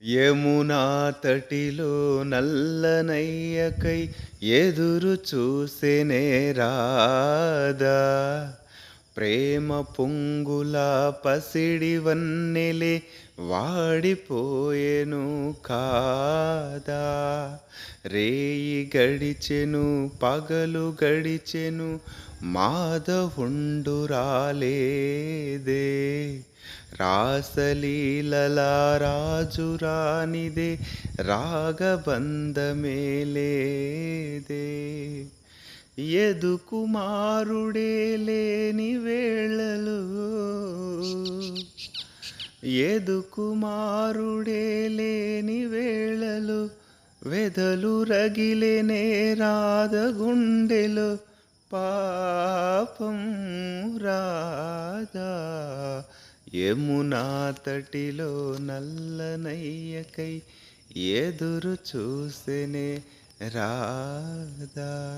యమునా తటిలో నల్లనయ్యకై ఎదురు చూసెనే రాధా. ప్రేమ పొంగుల పసిడి వన్నెలే వాడిపోయెను కాదా. రేయి గడిచెను పగలు గడిచెను మాధవుండు రాలేదే. రాసలీలల రాజు రానిదే రాగబంధమే లేదే. యదు కుమారుడే లేని వేళలో యదు కుమారుడే లేని వేళలో వెదలు రగిలెనే రాధ గుండెలో పాపం రాధా. యమునా తటిలో నల్లనయ్యకై ఎదురు చూసెనే రాధా.